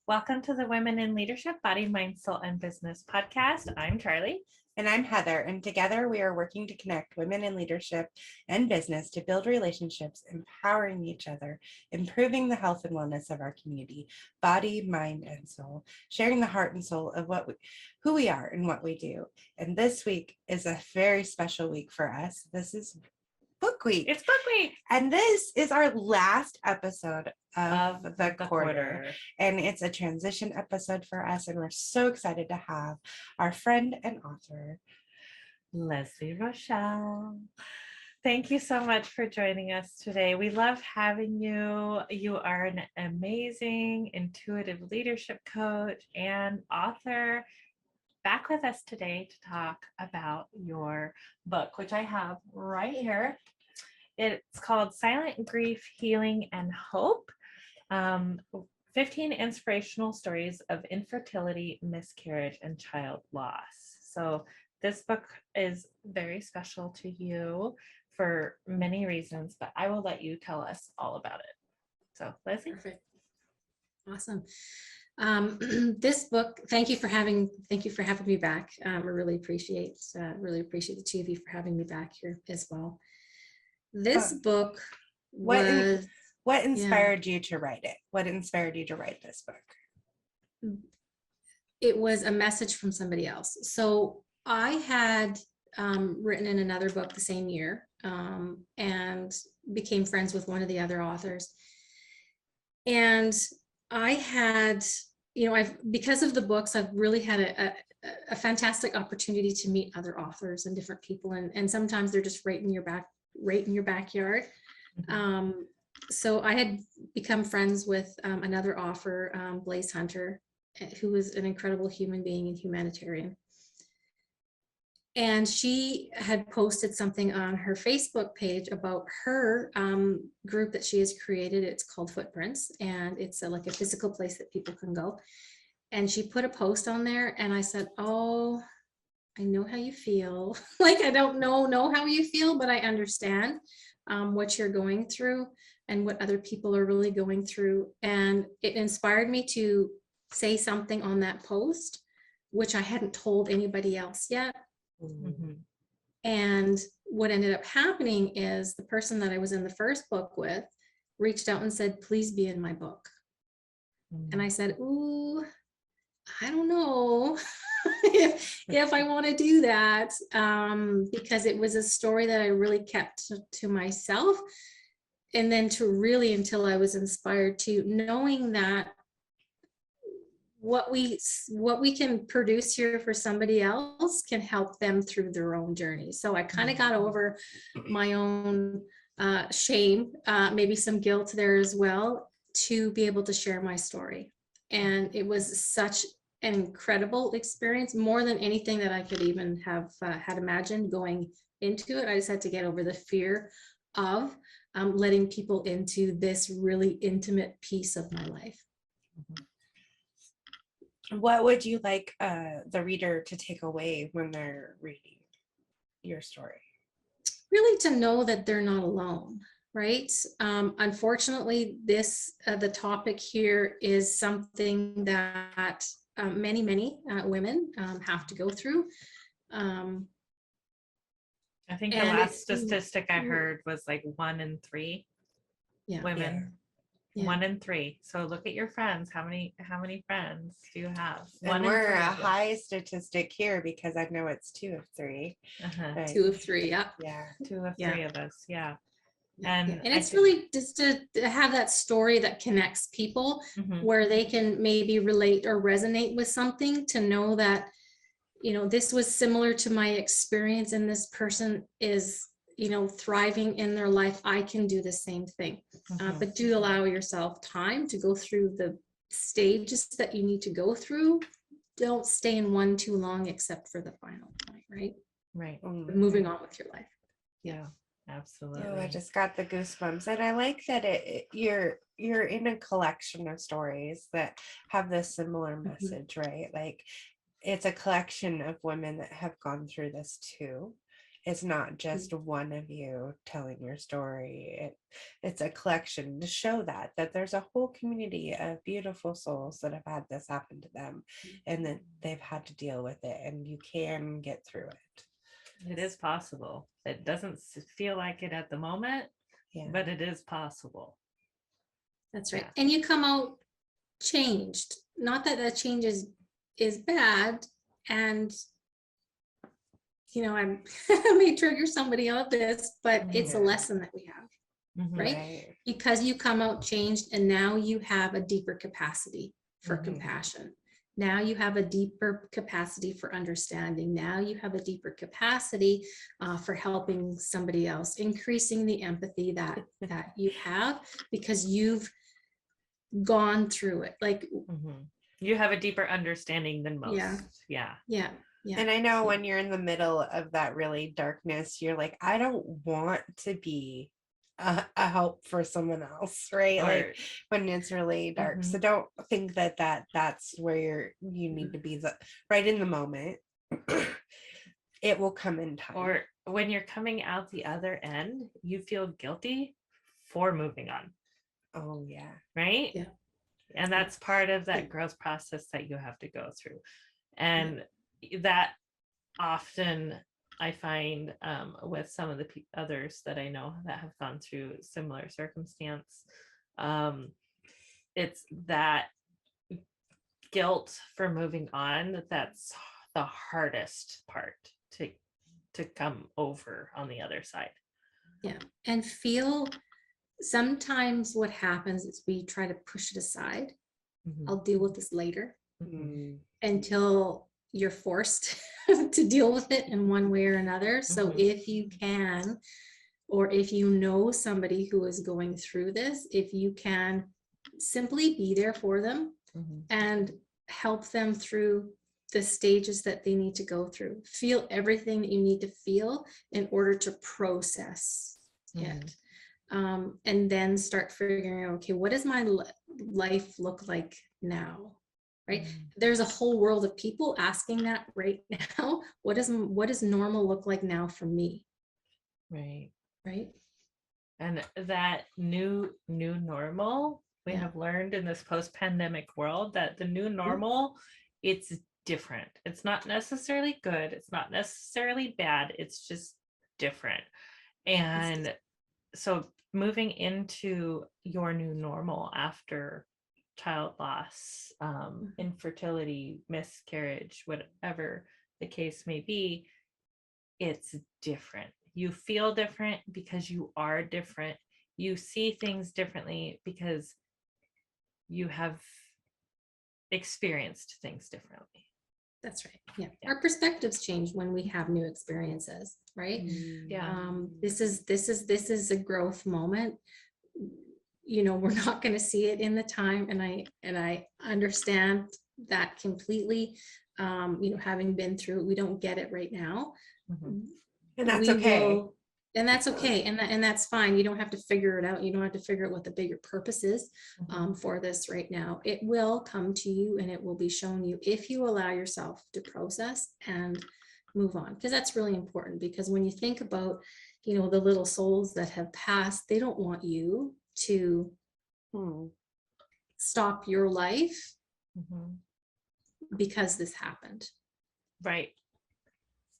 Welcome to the Women in Leadership, Body, Mind, Soul, and Business podcast. I'm Charlie. And I'm Heather, and together we are working to connect women in leadership and business to build relationships, empowering each other, improving the health and wellness of our community, body, mind, and soul, sharing the heart and soul of who we are and what we do. And this week is a very special week for us. This is Book Week. It's Book Week. And this is our last episode of the quarter. And it's a transition episode for us. And we're so excited to have our friend and author, Leslie Rochelle. Thank you so much for joining us today. We love having you. You are an amazing intuitive leadership coach and author. Back with us today to talk about your book, which I have right here. It's called Silent Grief, Healing, and Hope. 15 inspirational stories of infertility, miscarriage, and child loss. So this book is very special to you for many reasons, but I will let you tell us all about it. So Leslie. Perfect. Awesome. This book, thank you for having me back. I really appreciate the two of you for having me back here as well. This book was what inspired you to write it? What inspired you to write this book? It was a message from somebody else. So I had written in another book the same year and became friends with one of the other authors. And I had, because of the books, I've really had a fantastic opportunity to meet other authors and different people. And sometimes they're just right in your backyard. Mm-hmm. So I had become friends with another author, Blaze Hunter, who was an incredible human being and humanitarian. And she had posted something on her Facebook page about her group that she has created. It's called Footprints, and it's like a physical place that people can go. And she put a post on there, and I said, "Oh, I know how you feel." Like, I don't know how you feel, but I understand what you're going through and what other people are really going through. And it inspired me to say something on that post, which I hadn't told anybody else yet. Mm-hmm. And what ended up happening is the person that I was in the first book with reached out and said, "Please be in my book." Mm-hmm. And I said, "Ooh, I don't know if I want to do that," because it was a story that I really kept to myself. And then until I was inspired to, knowing that what we can produce here for somebody else can help them through their own journey. So I kind of got over my own shame, maybe some guilt there as well, to be able to share my story. And it was such an incredible experience, more than anything that I could even have had imagined going into it. I just had to get over the fear of letting people into this really intimate piece of my life. Mm-hmm. What would you like the reader to take away when they're reading your story? Really, to know that they're not alone, right? Unfortunately, the topic here is something that many women have to go through. I think the last statistic I heard was like 1 in 3 women. Yeah. 1 in 3. So look at your friends. How many friends do you have? And we're a high statistic here because I know it's 2 of 3. Uh-huh. 2 of 3, yeah. Yeah. 2 of 3 of us, yeah. And it's really just to have that story that connects people, mm-hmm. where they can maybe relate or resonate with something, to know that, this was similar to my experience and this person is, thriving in their life. I can do the same thing. Mm-hmm. But do allow yourself time to go through the stages that you need to go through. Don't stay in one too long, except for the final point, right? Right. Mm-hmm. Moving on with your life. Yeah, absolutely. Oh, I just got the goosebumps. And I like that you're in a collection of stories that have this similar message, mm-hmm. right? Like, it's a collection of women that have gone through this too. It's not just one of you telling your story. It's a collection to show that there's a whole community of beautiful souls that have had this happen to them, and that they've had to deal with it, and you can get through it. It is possible. It doesn't feel like it at the moment, Yeah. but it is possible. That's right. Yeah. And you come out changed. Not that that change is bad. And, you know, I may trigger somebody on this, but it's a Yeah. lesson that we have, Mhm. right? Because you come out changed, and now you have a deeper capacity for Mhm. compassion. Now you have a deeper capacity for understanding. Now you have a deeper capacity for helping somebody else, increasing the empathy that you have, because you've gone through it. Like, Mhm. You have a deeper understanding than most. Yeah. Yeah. yeah, yeah. And I know when you're in the middle of that really darkness, you're like, I don't want to be a help for someone else, right? Or- Like when it's really dark. Mhm. So don't think that's where you need to be right in the moment. It will come in time. Or when you're coming out the other end, you feel guilty for moving on, Oh yeah. right? Yeah. And that's part of that Yeah. growth process that you have to go through. And that often I find with some of the others that I know that have gone through similar circumstance, it's that guilt for moving on that's the hardest part to come over on the other side. Yeah. And feel, sometimes what happens is we try to push it aside. Mhm. I'll deal with this later, Mhm. until you're forced to deal with it in one way or another. So Mhm. if you can, or if you know somebody who is going through this, if you can simply be there for them Mhm. and help them through the stages that they need to go through. Feel everything that you need to feel in order to process it. And then start figuring out, okay, what does my life look like now? Right? There's a whole world of people asking that right now. What does normal look like now for me? Right. Right? And that new normal, we Yeah. have learned in this post-pandemic world that the new normal, it's different. It's not necessarily good. It's not necessarily bad. It's just different. And so moving into your new normal after child loss, infertility, miscarriage, whatever the case may be, it's different. You feel different because you are different. You see things differently because you have experienced things differently. That's right. Yeah. Our perspectives change when we have new experiences, right? Yeah. This is a growth moment. You know, we're not going to see it in the time, and I understand that completely. You know, having been through it, we don't get it right now. Mhm. And that's We okay. will- and that's okay, and that's fine. You don't have to figure it out. You don't have to figure out what the bigger purpose is for this right now. It will come to you, and it will be shown you if you allow yourself to process and move on, because that's really important. Because when you think about, you know, the little souls that have passed, they don't want you to stop your life Mhm. because this happened. Right.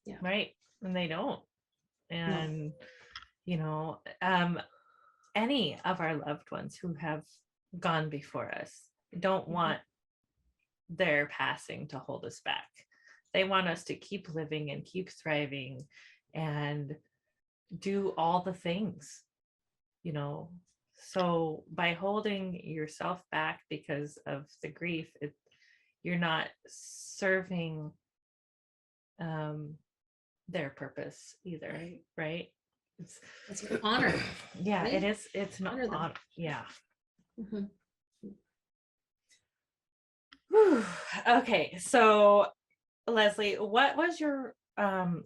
Yeah. Right. And they don't. And you know, any of our loved ones who have gone before us don't want their passing to hold us back. They want us to keep living and keep thriving and do all the things, you know. So by holding yourself back because of the grief, you're not serving their purpose either, right? It's an honor. Yeah, right? it is. It's not Honor them. on. Yeah. Mhm. Whew. Okay, so Leslie, what was your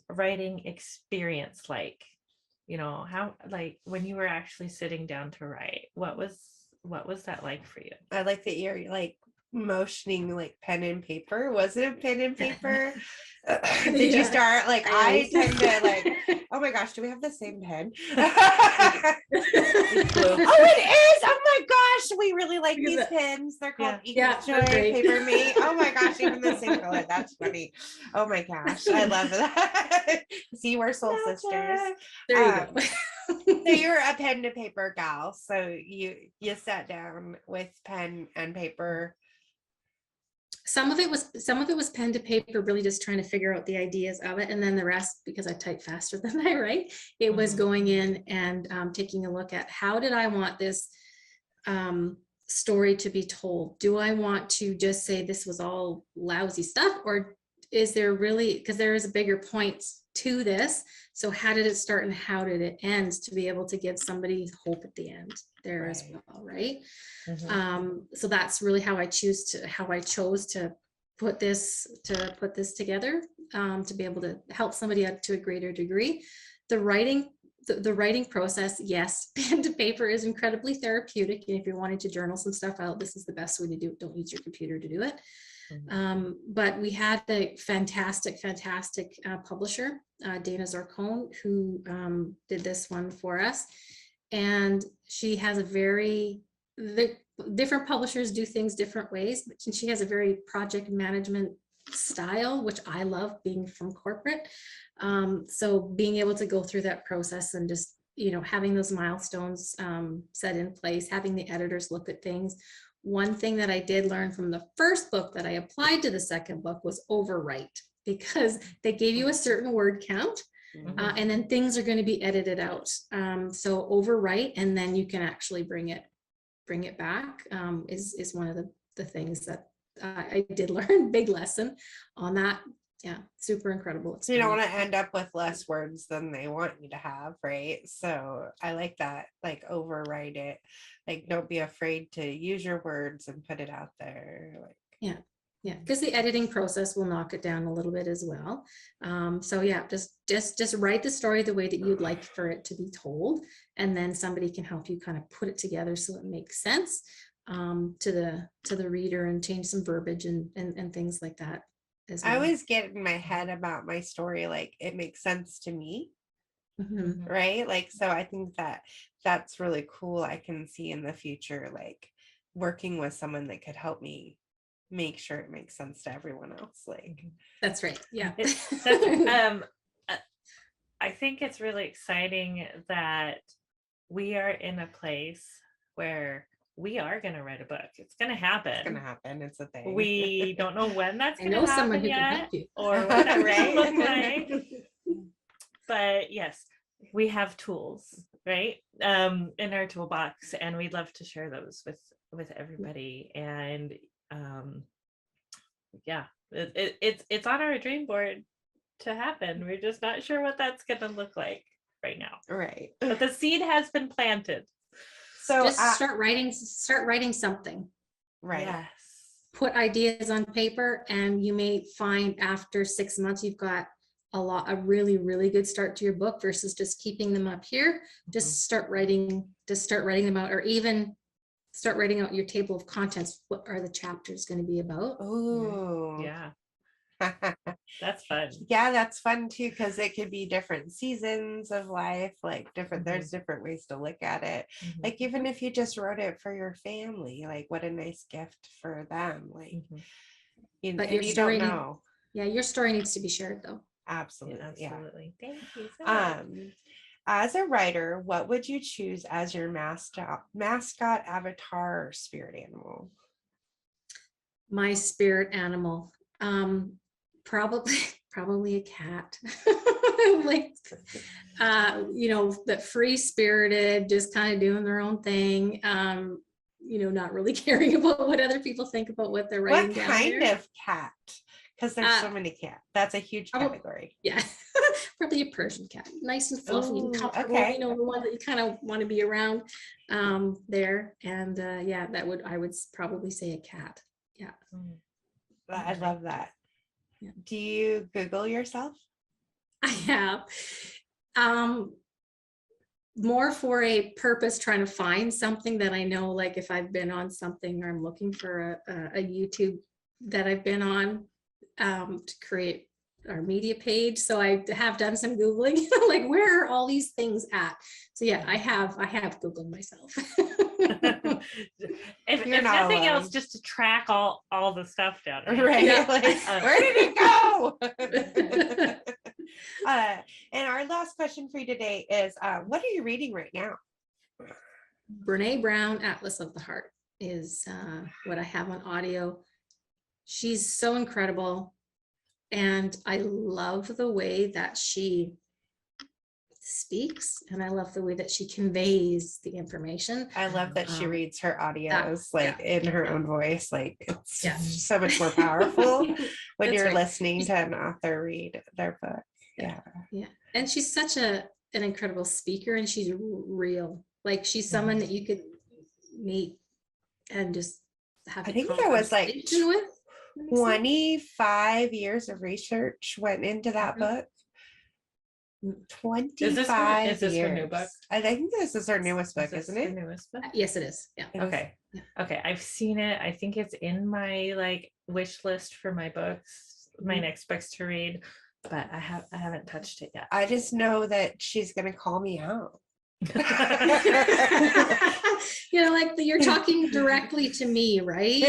writing experience like? You know, how, like, when you were actually sitting down to write, what was that like for you? I like that you're like motioning like pen and paper. Was it pen and paper? Did you Yeah. start like I always- tend to like, oh my gosh, do we have the same pen? Oh, it is. Oh my gosh, we really like Look these at pens. They're called Yeah, Equal they're Joy great. Paper Me. Oh my gosh, even the same color. That's funny. Oh my gosh, I love that. See, we're soul sisters. There you go. So you're a pen to paper gal. So you sat down with pen and paper. Some of it was pen to paper, really just trying to figure out the ideas of it, and then the rest, because I type faster than I write, it was Mhm. going in and taking a look at how did I want this story to be told. Do I want to just say this was all lousy stuff, or is there really, because there is a bigger point to this, so how did it start and how did it end, to be able to give somebody hope at the end there as Right. well, right? Mhm. So that's really how I chose to put this together, to be able to help somebody out to a greater degree. The writing process, yes, pen to paper is incredibly therapeutic. And if you're wanting to journal some stuff out, this is the best way to do it. Don't use your computer to do it. But we had a fantastic publisher, Dana Zarcone, who did this one for us. And she has the different publishers do things different ways, but she has a very project management style, which I love, being from corporate. So being able to go through that process and just, having those milestones set in place, having the editors look at things. One thing that I did learn from the first book that I applied to the second book was overwrite, because they gave you a certain word count. And then things are going to be edited out. So overwrite, and then you can actually bring it back, is one of the things that I did learn. Big lesson on that. Yeah, super incredible. So you don't want to end up with less words than they want you to have, right? So I like that, like overwrite it. Like don't be afraid to use your words and put it out there. Like Yeah, because the editing process will knock it down a little bit as well. So yeah, just write the story the way that you'd like for it to be told, and then somebody can help you kind of put it together so it makes sense to the reader, and change some verbiage and things like that as well. I always get in my head about my story, like it makes sense to me. Mhm. Right? Like, so I think that's really cool. I can see in the future, like working with someone that could help me make sure it makes sense to everyone else. Like, That's right. Yeah. I think it's really exciting that we are in a place where we are going to write a book. It's going to happen. it's gonna happen. It's a thing. We don't know when that's I going to know someone happen who can yet, help you. or what that's going to look Right? like. But yes, we have tools, right, in our toolbox, and we'd love to share those with everybody. And yeah, it's on our dream board to happen. We're just not sure what that's going to look like right now. Right. But the seed has been planted. So Just start writing something. right. Yes. Put ideas on paper, and you may find after 6 months you've got a really, really good start to your book, versus just keeping them up here. Just start writing them out, or even start writing out your table of contents. What are the chapters going to be about? Ooh. Yeah, that's fun. Yeah, that's fun too, because it could be different seasons of life, like there's different ways to look at it. Like even if you just wrote it for your family, like what a nice gift for them. Like But and your you story don't know. your story needs to be shared though. Absolutely. Yeah. Absolutely. Thank you so much. As a writer, what would you choose as your mascot avatar or spirit animal? My spirit animal, probably a cat. Like that free spirited, just kind of doing their own thing, not really caring about what other people think about what they're writing What down kind there. of cat? Because there's so many cats. That's a huge category. Yeah. Probably a Persian cat, nice and fluffy and Ooh, comfortable, okay. the one that you kind of want to be around there. And yeah, I would probably say a cat. Yeah. I love that. Yeah. Do you Google yourself? I have. more for a purpose, trying to find something that I know, like if I've been on something or I'm looking for a YouTube that I've been on, to create our media page. So I have done some Googling, like where are all these things at? So yeah, I have Googled myself. if You're not nothing alone. else, just to track all the stuff down. Right. Yeah. Like, where did it go? And our last question for you today is, what are you reading right now? Brene Brown, Atlas of the Heart is what I have on audio. She's so incredible. And I love the way that she speaks, and I love the way that she conveys the information. I love that she reads her audios like yeah, in her own voice. Like it's Yeah. so much more powerful when That's you're right. listening to an author read their book. Yeah. And she's such an incredible speaker, and she's real. Like she's someone that you could meet and just have I a think there was like conversation with. 25 years of research went into that book. 25 is this her new years. book? I think this is her newest book, Is this isn't her it? newest book? Yes, it is. Yeah. It is. Okay. Yeah. Okay. I've seen it. I think it's in my like wish list for my books, my next books to read, but I haven't touched it yet. I just know that she's gonna call me out. Like you're talking directly to me, right?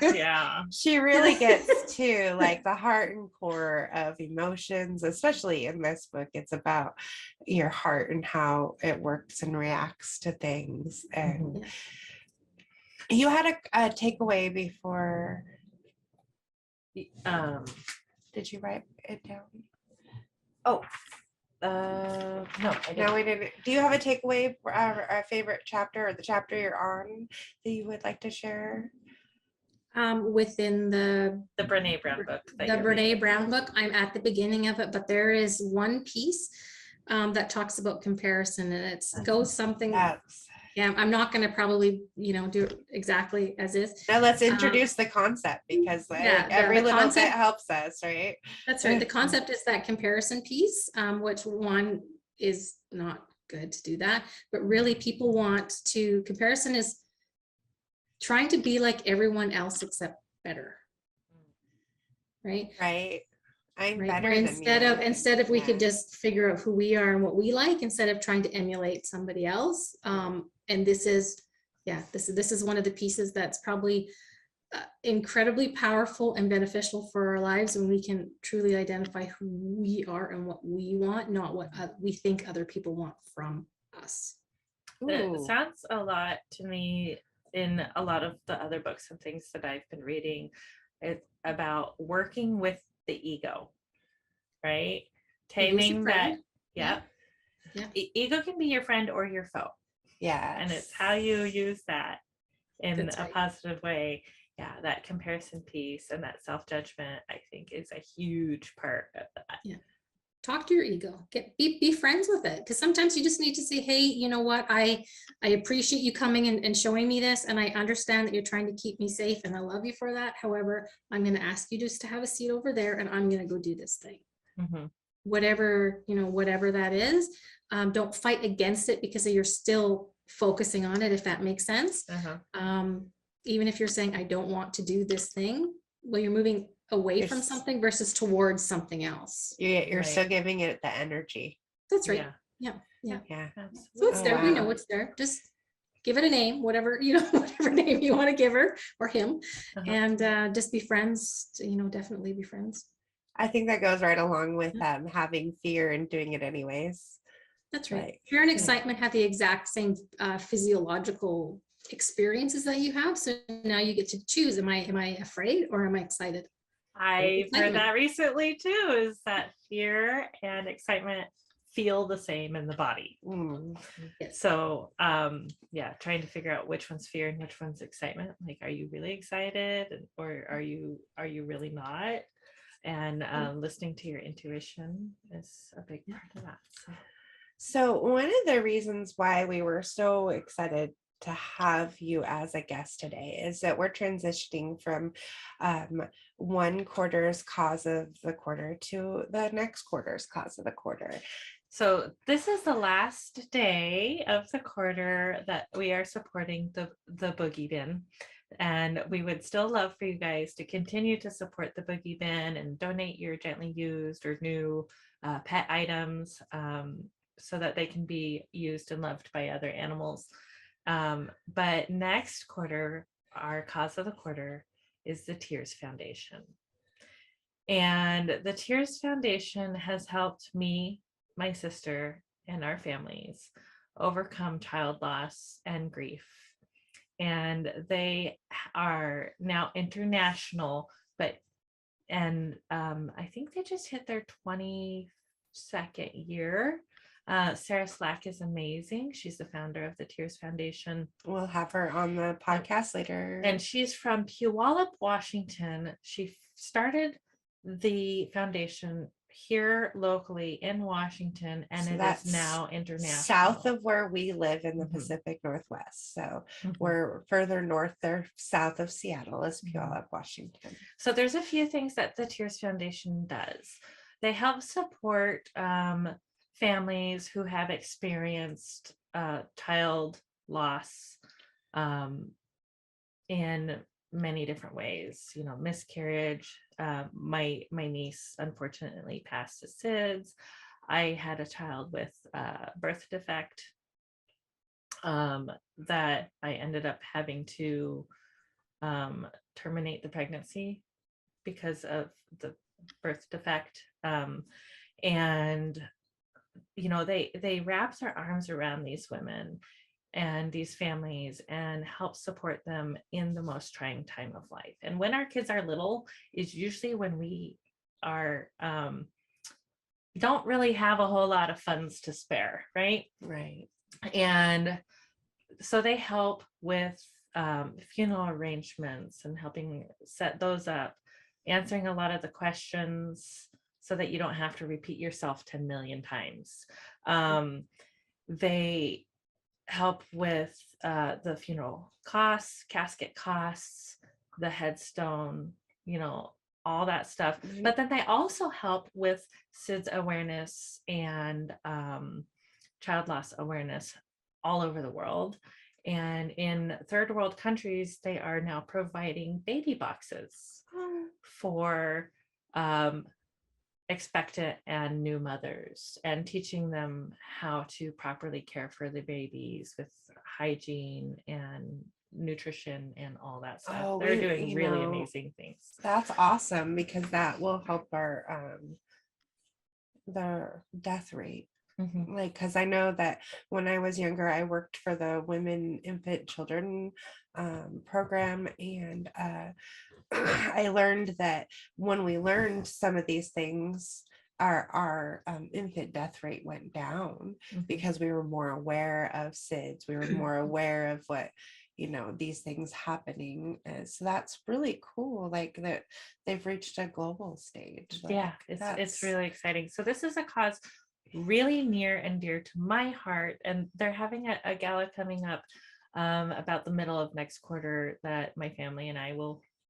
Yeah. She really gets to like the heart and core of emotions, especially in this book. It's about your heart and how it works and reacts to things. And you had a takeaway before. Did you write it down? Oh, no, I didn't. No, we didn't. Do you have a takeaway for our favorite chapter or the chapter you're on that you would like to share? Within the Brene Brown book. The Brene Brown book, I'm at the beginning of it, but there is one piece that talks about comparison, and it goes something. Yeah, I'm not going to probably, do it exactly as is. Now let's introduce the concept, because every little bit helps us, right? That's right. The concept is that comparison piece, which one is not good to do that, but really people comparison is trying to be like everyone else except better. Right? Right. I'm right? better Instead of we could just figure out who we are and what we like, instead of trying to emulate somebody else. And this is one of the pieces that's probably incredibly powerful and beneficial for our lives when we can truly identify who we are and what we want, not what we think other people want from us. It sounds a lot to me in a lot of the other books and things that I've been reading. It's about working with the ego, right? Taming that. Yeah. Ego can be your friend or your foe. Yeah. And it's how you use that in a positive way. Yeah, that comparison piece and that self-judgment, I think, is a huge part of that. Yeah. Talk to your ego. Be friends with it. Because sometimes you just need to say, hey, you know what? I appreciate you coming and showing me this. And I understand that you're trying to keep me safe. And I love you for that. However, I'm going to ask you just to have a seat over there, and I'm going to go do this thing. Mm-hmm. Whatever that is. Don't fight against it because you're still focusing on it, if that makes sense. Even if you're saying, I don't want to do this thing, well, you're moving away from something versus towards something else. You're still giving it the energy. That's right. Yeah. So it's there. We know it's there. Just give it a name, whatever name you want to give her or him, and just be friends. Definitely be friends. I think that goes right along with having fear and doing it anyways. That's right. Fear and excitement have the exact same physiological experiences that you have. So now you get to choose. Am I afraid or am I excited? I've heard that recently too, is that fear and excitement feel the same in the body. Yes. So trying to figure out which one's fear and which one's excitement. Like, are you really excited or are you really not? And listening to your intuition is a big part of that. So one of the reasons why we were so excited to have you as a guest today is that we're transitioning from one quarter's cause of the quarter to the next quarter's cause of the quarter. So this is the last day of the quarter that we are supporting the Boogie Bin. And we would still love for you guys to continue to support the Boogie Bin and donate your gently used or new pet items so that they can be used and loved by other animals. But next quarter, our cause of the quarter is the Tears Foundation. And the Tears Foundation has helped me, my sister, and our families overcome child loss and grief. And they are now international, I think they just hit their 22nd year. Sarah Slack is amazing. She's the founder of the Tears Foundation. We'll have her on the podcast later. And she's from Puyallup, Washington. She started the foundation here locally in Washington, and So it that's is now international. south of where we live in the Mhm. Pacific Northwest. So Mhm. we're further north there, south of Seattle is Mhm. Puyallup, Washington. So there's a few things that the Tears Foundation does. They help support families who have experienced child loss in many different ways. You know, miscarriage. My niece unfortunately passed to SIDS. I had a child with birth defect that I ended up having to terminate the pregnancy because of the birth defect. And you know, they wrap their arms around these women and these families and help support them in the most trying time of life. And when our kids are little is usually when we are don't really have a whole lot of funds to spare, right? Right. And so they help with funeral arrangements and helping set those up, answering a lot of the questions so that you don't have to repeat yourself 10 million times. They help with the funeral costs, casket costs, the headstone, you know, all that stuff. But then they also help with SIDS awareness and child loss awareness all over the world. And in third world countries, they are now providing baby boxes for expectant and new mothers and teaching them how to properly care for the babies with hygiene and nutrition and all that stuff. Oh, They're doing really amazing things. That's awesome because that will help our the death rate. Mhm. Like, because I know that when I was younger, I worked for the Women, Infant, Children program, and I learned that when we learned some of these things, our infant death rate went down Mhm. because we were more aware of SIDS. We were more aware of what, you know, these things happening. So that's really cool. Like that they've reached a global stage. Like, Yeah, it's really exciting. So this is a cause really near and dear to my heart, and they're having a gala coming up about the middle of next quarter that my family and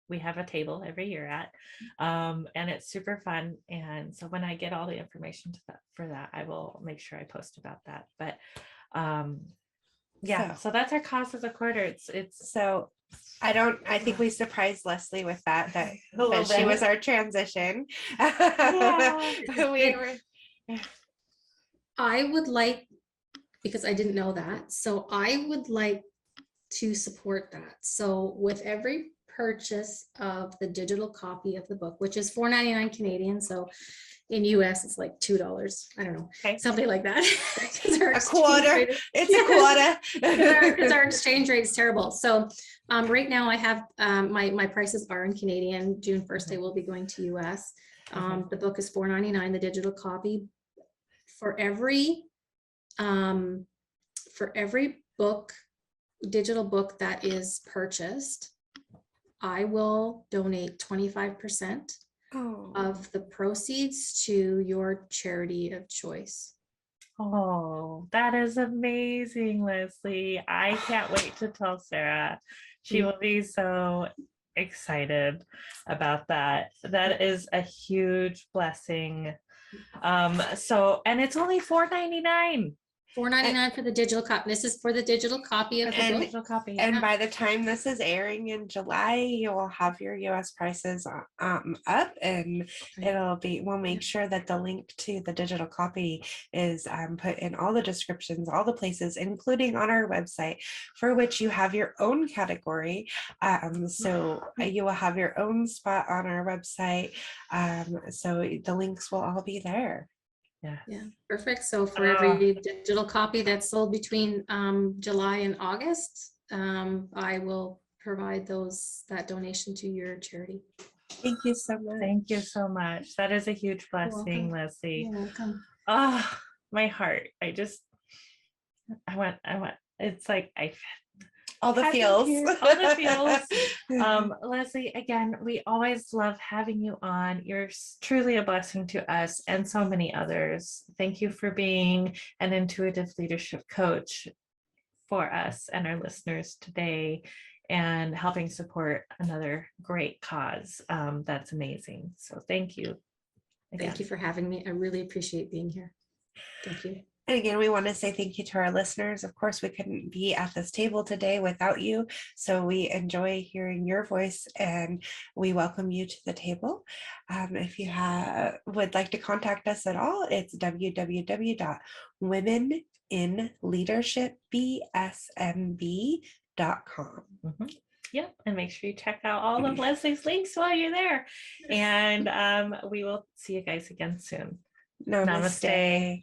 we have a table every year at, and it's super fun. And so when I get all the information for that, I will make sure I post about that. But yeah, so that's our cause of the quarter. It's so I think we surprised Leslie with that little she bit. was our transition. Yeah. We were I would like, because I didn't know that, so I would like to support that. So with every purchase of the digital copy of the book, which is $4.99 Canadian, so in US it's like $2, I don't know, Okay. something like that. a quarter. It's a quarter. Because our exchange rate is terrible. So right now I have my prices are in Canadian. June 1st I will be going to US. The book is $4.99, the digital copy. For every book, digital book that is purchased, I will donate 25% of the proceeds to your charity of choice. Oh, that is amazing, Leslie. I can't wait to tell Sarah. She will be so excited about that. That is a huge blessing So, and it's only $4.99. $4.99 for the digital copy. This is for the digital copy of the And- book. Digital copy. And Yeah. by the time this is airing in July, you will have your US prices up, and Okay. we'll make sure that the link to the digital copy is put in all the descriptions, all the places, including on our website, for which you have your own category. So you will have your own spot on our website. So the links will all be there. Yeah, perfect. So for Oh. every digital copy that's sold between July and August, I will provide that donation to your charity. Thank you so much. Thank you so much. That is a huge You're blessing, welcome. Leslie. You're welcome. Oh, my heart. I went, it's like All the had the feels. tears, all the feels. Leslie, again, we always love having you on. You're truly a blessing to us and so many others. Thank you for being an intuitive leadership coach for us and our listeners today, and helping support another great cause. That's amazing. So thank you. Again. Thank you for having me. I really appreciate being here. Thank you. And again, we want to say thank you to our listeners. Of course, we couldn't be at this table today without you. So we enjoy hearing your voice and we welcome you to the table. If you would like to contact us at all, it's www.womeninleadershipbsmb.com. Mm-hmm. Yep. And make sure you check out all of Leslie's links while you're there. And we will see you guys again soon. Namaste. Namaste.